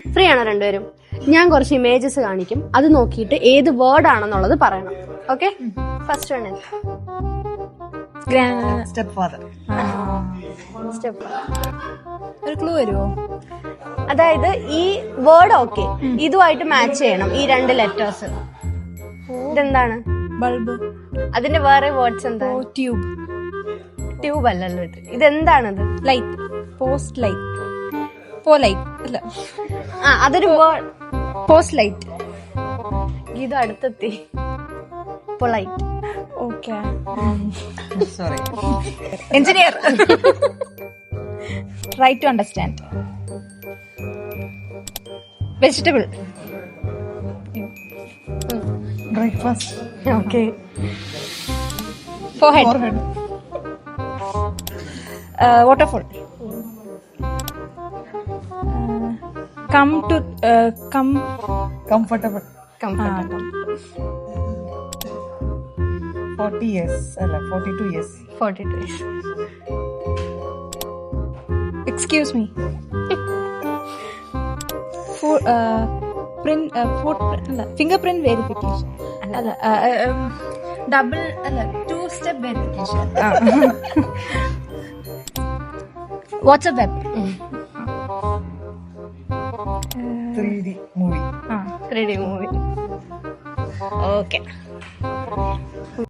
Free ആണോ രണ്ടുപേരും? ഞാൻ കുറച്ച് ഇമേജസ് കാണിക്കും, അത് നോക്കിയിട്ട് ഏത് വേർഡ് ആണെന്നുള്ളത് പറയണം. Okay? First one step father. Step. ഒരു ക്ലൂ വരുമോ? അതായത് ഈ വേർഡ് ഓക്കെ, ഇതുമായിട്ട് മാച്ച് ചെയ്യണം ഈ രണ്ട് ലെറ്റേഴ്സ്. ഇതെന്താണ്? ബൾബ്. അതിന്റെ വേറെ വേർഡ്സ് എന്താ? ട്യൂബ്. ട്യൂബ് അല്ലല്ലോ ഇത്. ഇതെന്താണത്? ലൈറ്റ്. Post light. പോ ലൈറ്റ് അല്ല, അതൊരു വേർഡ്. Post light. ഇത് അടുത്തെത്തി. Polite. Okay. Sorry. Engineer. Right to understand. Vegetable. Breakfast. Okay. Forehead. Waterfall. Come to comfortable. 40 years അല്ല 42 years. 42 years. Excuse me. Finger print verification അല്ല, ഡബിൾ അല്ല, 2 step verification. WhatsApp web. 3D movie. 3D movie. Okay.